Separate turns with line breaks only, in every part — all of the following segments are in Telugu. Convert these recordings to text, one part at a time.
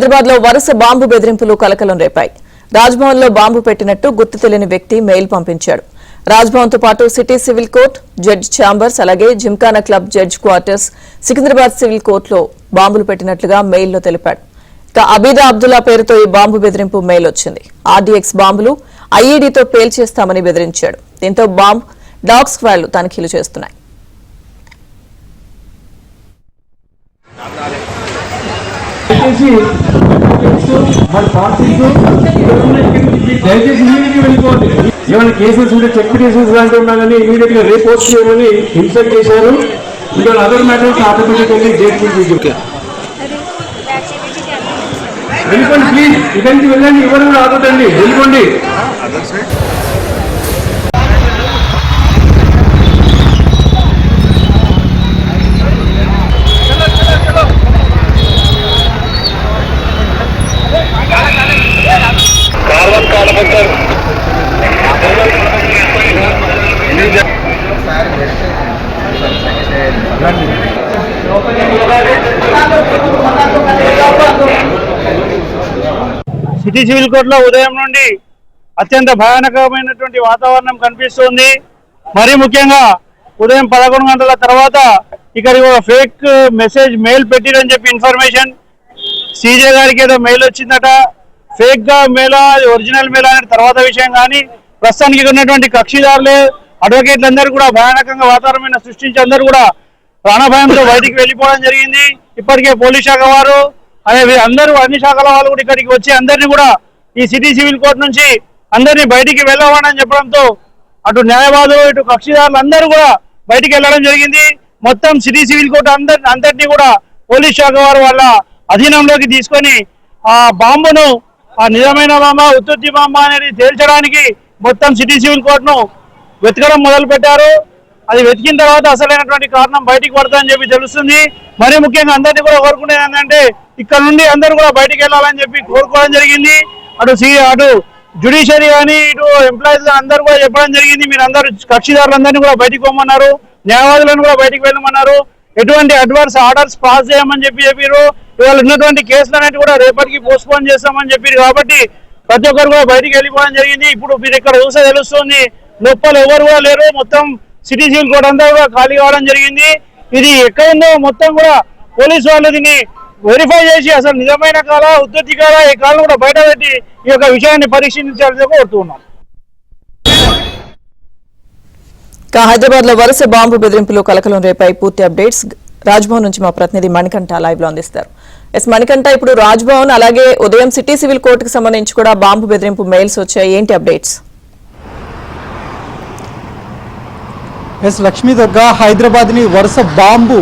హైదరాబాద్ లో వరుస బాంబు బెదిరింపులు కలకలం రేపాయి. రాజ్భవన్ లో బాంబు పెట్టినట్టు గుర్తు తెలియని వ్యక్తి మెయిల్ పంపించాడు. రాజ్భవన్ తో పాటు city civil court, judge chambers, అలాగే Gymkhana club judge quarters, Secunderabad civil కోర్టులో బాంబులు పెట్టినట్లుగా మెయిల్ లో తెలిపాడు. ఇక అబీదా అబ్దుల్లా పేరుతో ఈ బాంబు బెదిరింపు మెయిల్ వచ్చింది. ఆర్డీఎక్స్ బాంబులు ఐఈడీతో పేల్చేస్తామని బెదిరించాడు. దీంతో బాంబ్ డాగ్ స్క్వాడ్లు తనిఖీలు చేస్తున్నాయి.
ఏమైనా కేసెస్ ఉంటే చెక్ కేసెస్ లాంటి ఉన్నా కానీ ఇమీడియట్ గా రిపోర్ట్ చేయమని ఇన్స్ట్రక్ట్ చేశారు. ఇంకా అదర్ మ్యాటర్స్ ఆటోమేటికల్లీ డేట్ వెళ్ళిపోండి ప్లీజ్. ఇక్కడికి వెళ్ళండి, ఎవరు కూడా ఆగొద్దండి, వెళ్ళిపోండి.
సిటీ సివిల్ కోర్టులో ఉదయం నుండి అత్యంత భయానకమైనటువంటి వాతావరణం కనిపిస్తుంది. మరీ ముఖ్యంగా ఉదయం 11 గంటల తర్వాత ఇక్కడికి ఒక ఫేక్ మెసేజ్ మెయిల్ పెట్టిరని చెప్పి ఇన్ఫర్మేషన్. సీజే గారికి ఏదో మెయిల్ వచ్చిందట. ఫేక్ గా మెయిలా, ఒరిజినల్ మెయిల్ అనే తర్వాత విషయం. కానీ ప్రస్తుతానికి ఉన్నటువంటి కక్షిదారులు, అడ్వకేట్లు అందరూ కూడా భయానకంగా వాతావరణం సృష్టించి అందరూ కూడా ప్రాణభయంతో బయటికి వెళ్ళిపోవడం జరిగింది. ఇప్పటికే పోలీస్ శాఖ వారు అందరూ అన్ని శాఖల వాళ్ళు కూడా ఇక్కడికి వచ్చి అందరినీ కూడా ఈ సిటీ సివిల్ కోర్టు నుంచి అందరినీ బయటికి వెళ్ళవని చెప్పడంతో అటు న్యాయవాదులు, ఇటు కక్షిదారులు అందరూ కూడా బయటికి వెళ్ళడం జరిగింది. మొత్తం సిటీ సివిల్ కోర్టు అందరినీ కూడా పోలీస్ శాఖ వారు వాళ్ళ అధీనంలోకి తీసుకొని ఆ బాంబును, ఆ నిజమైన బాంబ, ఉత్తుత్తి బాంబ అనేది తేల్చడానికి మొత్తం సిటీ సివిల్ కోర్టును వెతకడం మొదలు పెట్టారు. అది వెతికిన తర్వాత అసలైనటువంటి కారణం బయటికి పడుతుందని చెప్పి తెలుస్తుంది. మరీ ముఖ్యంగా అందరినీ కూడా కోరుకునేది ఏంటంటే ఇక్కడ నుండి అందరూ కూడా బయటికి వెళ్ళాలని చెప్పి కోరుకోవడం జరిగింది. అటు జ్యుడిషియరీ కానీ ఇటు ఎంప్లాయీస్ అందరూ కూడా చెప్పడం జరిగింది. మీరు అందరూ కక్షిదారులందరినీ కూడా బయటికి పోమన్నారు, న్యాయవాదులను కూడా బయటికి వెళ్ళమన్నారు. ఎటువంటి అడ్వర్స్ ఆర్డర్స్ పాస్ చేయమని చెప్పారు. ఇవాళ ఉన్నటువంటి కేసులు అనేవి కూడా రేపటికి పోస్ట్పోన్ చేస్తామని చెప్పారు. కాబట్టి ప్రతి ఒక్కరు కూడా బయటికి వెళ్ళిపోవడం జరిగింది. ఇప్పుడు మీరు ఇక్కడ చూస్తే తెలుస్తుంది, లోపల ఎవరు కూడా లేరు. మొత్తం సిటీ సివిల్ కోర్టు అంతా కూడా ఖాళీ కావడం జరిగింది. ఇది ఎక్కడుందో మొత్తం కూడా పోలీసు వాళ్ళు దీన్ని వెరిఫై చేసి అసలు నిజమైన కాల, ఉత్పత్తి కాల, ఈ కాలం కూడా బయట పెట్టి ఈ యొక్క విషయాన్ని పరీక్షించాలని కోరుతున్నాం.
హైదరాబాద్ లో వరుస బాంబు బెదిరింపులు కలకలం రేపాయి. పూర్తి అప్డేట్స్ రాజ్భవన్ నుంచి మా ప్రతినిధి మణికంఠ లైవ్ లో అందిస్తారు. మణికంఠ, ఇప్పుడు రాజ్భవన్ అలాగే ఉదయం సిటీ సివిల్ కోర్టుకు సంబంధించి కూడా బాంబు బెదిరింపు మెయిల్స్ వచ్చాయి, ఏంటి అప్డేట్స్?
లక్ష్మీ దుర్గా, హైదరాబాద్ ని వరుస బాంబు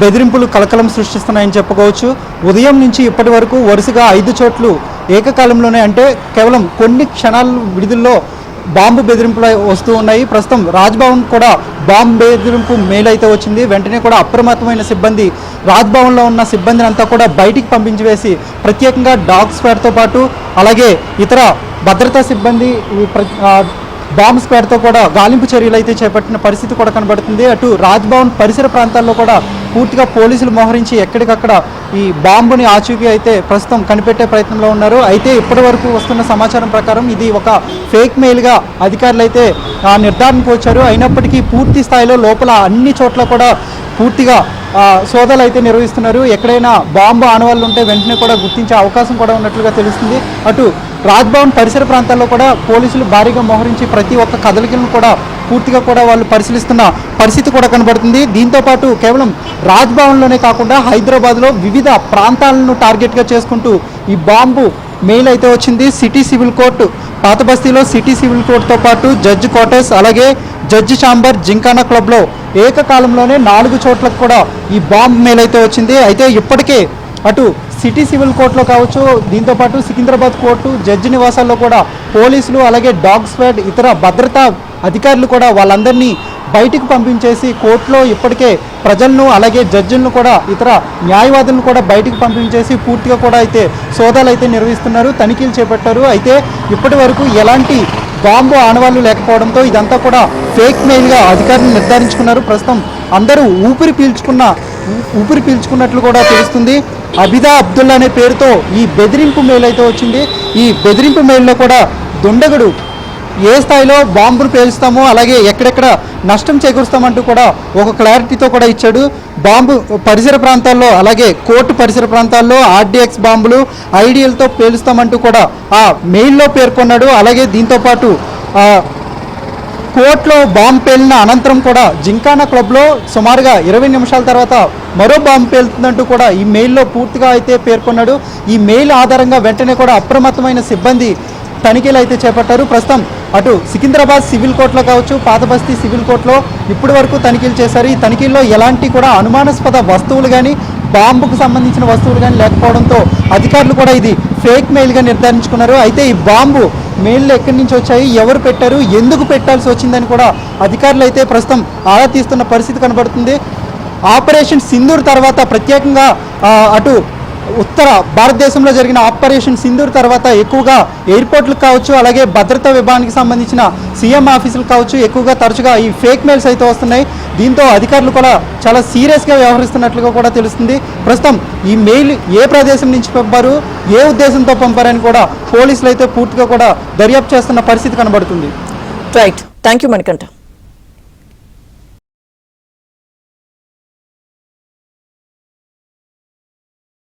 బెదిరింపులు కలకలం సృష్టిస్తున్నాయని చెప్పుకోవచ్చు. ఉదయం నుంచి ఇప్పటి వరకు వరుసగా 5 చోట్లు ఏకకాలంలోనే, అంటే కేవలం కొన్ని క్షణాల విడుదలలో బాంబు బెదిరింపులు వస్తూ ఉన్నాయి. ప్రస్తుతం రాజ్భవన్ కూడా బాంబు బెదిరింపు మెయిల్ అయితే వచ్చింది. వెంటనే కూడా అప్రమత్తమైన సిబ్బంది రాజ్భవన్లో ఉన్న సిబ్బందిని అంతా కూడా బయటికి పంపించి వేసి ప్రత్యేకంగా డాగ్ స్క్వాడ్తో పాటు అలాగే ఇతర భద్రతా సిబ్బంది బాంబ్ స్క్వాడ్తో కూడా గాలింపు చర్యలు అయితే చేపట్టిన పరిస్థితి కూడా కనబడుతుంది. అటు రాజ్భవన్ పరిసర ప్రాంతాల్లో కూడా పూర్తిగా పోలీసులు మోహరించి ఎక్కడికక్కడ ఈ బాంబుని ఆచూకీ అయితే ప్రస్తుతం కనిపెట్టే ప్రయత్నంలో ఉన్నారు. అయితే ఇప్పటి వరకు వస్తున్న సమాచారం ప్రకారం ఇది ఒక ఫేక్ మెయిల్గా అధికారులు అయితే నిర్ధారణకు వచ్చారు. అయినప్పటికీ పూర్తి స్థాయిలో లోపల అన్ని చోట్ల కూడా పూర్తిగా సోదాలు అయితే నిర్వహిస్తున్నారు. ఎక్కడైనా బాంబు ఆనవాళ్ళు ఉంటే వెంటనే కూడా గుర్తించే అవకాశం కూడా ఉన్నట్లుగా తెలుస్తుంది. అటు రాజ్భవన్ పరిసర ప్రాంతాల్లో కూడా పోలీసులు భారీగా మోహరించి ప్రతి ఒక్క కదలికలను కూడా పూర్తిగా కూడా వాళ్ళు పరిశీలిస్తున్న పరిస్థితి కూడా కనబడుతుంది. దీంతోపాటు కేవలం రాజ్భవన్లోనే కాకుండా హైదరాబాద్లో వివిధ ప్రాంతాలను టార్గెట్గా చేసుకుంటూ ఈ బాంబు మెయిల్ అయితే వచ్చింది. సిటీ సివిల్ కోర్టు, పాత బస్తీలో సిటీ సివిల్ కోర్టుతో పాటు జడ్జ్ క్వార్టర్స్, అలాగే జడ్జ్ ఛాంబర్, జిమ్ఖానా క్లబ్లో ఏకకాలంలోనే 4 చోట్లకు కూడా ఈ బాంబు మెయిల్ అయితే వచ్చింది. అయితే ఇప్పటికే అటు సిటీ సివిల్ కోర్టులో కావచ్చు, దీంతోపాటు సికింద్రాబాద్ కోర్టు, జడ్జి నివాసాల్లో కూడా పోలీసులు అలాగే డాగ్ స్క్వాడ్, ఇతర భద్రతా అధికారులు కూడా వాళ్ళందరినీ బయటికి పంపించేసి కోర్టులో ఇప్పటికే ప్రజలను అలాగే జడ్జిలను కూడా ఇతర న్యాయవాదులను కూడా బయటికి పంపించేసి పూర్తిగా కూడా అయితే సోదాలు అయితే నిర్వహిస్తున్నారు, తనిఖీలు చేపట్టారు. అయితే ఇప్పటి వరకు ఎలాంటి బాంబు ఆనవాళ్లు లేకపోవడంతో ఇదంతా కూడా ఫేక్ మెయిల్గా అధికారులు నిర్ధారించుకున్నారు. ప్రస్తుతం అందరూ ఊపిరి పీల్చుకున్నట్లు కూడా తెలుస్తుంది. అబిదా అబ్దుల్లా అనే పేరుతో ఈ బెదిరింపు మెయిల్ అయితే వచ్చింది. ఈ బెదిరింపు మెయిల్లో కూడా దుండగుడు ఏ స్థాయిలో బాంబును పేలుస్తామో అలాగే ఎక్కడెక్కడ నష్టం చేకూరుస్తామంటూ కూడా ఒక క్లారిటీతో కూడా ఇచ్చాడు. బాంబు పరిసర ప్రాంతాల్లో అలాగే కోర్టు పరిసర ప్రాంతాల్లో ఆర్డీఎక్స్ బాంబులు ఐడియల్తో పేలుస్తామంటూ కూడా ఆ మెయిల్లో పేర్కొన్నాడు. అలాగే దీంతోపాటు కోర్టులో బాంబు పేలిన అనంతరం కూడా జింకానా క్లబ్లో సుమారుగా 20 నిమిషాల తర్వాత మరో బాంబు పేలుతుందంటూ కూడా ఈ మెయిల్లో పూర్తిగా అయితే పేర్కొన్నాడు. ఈ మెయిల్ ఆధారంగా వెంటనే కూడా అప్రమత్తమైన సిబ్బంది తనిఖీలు అయితే చేపట్టారు. ప్రస్తుతం అటు సికింద్రాబాద్ సివిల్ కోర్టులో కావచ్చు, పాతబస్తీ సివిల్ కోర్టులో ఇప్పటి వరకు తనిఖీలు చేశారు. ఈ తనిఖీల్లో ఎలాంటి కూడా అనుమానాస్పద వస్తువులు కానీ బాంబుకు సంబంధించిన వస్తువులు కానీ లేకపోవడంతో అధికారులు కూడా ఇది ఫేక్ మెయిల్గా నిర్ధారించుకున్నారు. అయితే ఈ బాంబు మెయిల్లు ఎక్కడి నుంచి వచ్చాయి, ఎవరు పెట్టారు, ఎందుకు పెట్టాల్సి వచ్చిందని కూడా అధికారులు అయితే ప్రస్తుతం ఆరా తీస్తున్న పరిస్థితి కనబడుతుంది. ఆపరేషన్ సింధూర్ తర్వాత ప్రత్యేకంగా అటు ఉత్తర భారతదేశంలో జరిగిన ఆపరేషన్ సింధూర్ తర్వాత ఎక్కువగా ఎయిర్పోర్ట్లకు కావచ్చు అలాగే భద్రతా విభాగానికి సంబంధించిన సీఎం ఆఫీసులు కావచ్చు ఎక్కువగా తరచుగా ఈ ఫేక్ మెయిల్స్ అయితే వస్తున్నాయి. దీంతో అధికారులు కూడా చాలా సీరియస్గా వ్యవహరిస్తున్నట్లుగా కూడా తెలుస్తుంది. ప్రస్తుతం ఈ మెయిల్ ఏ ప్రదేశం నుంచి పంపారు, ఏ ఉద్దేశంతో పంపారని కూడా పోలీసులు అయితే పూర్తిగా కూడా దర్యాప్తు చేస్తున్న పరిస్థితి కనబడుతుంది.
Right, thank you Manikanta.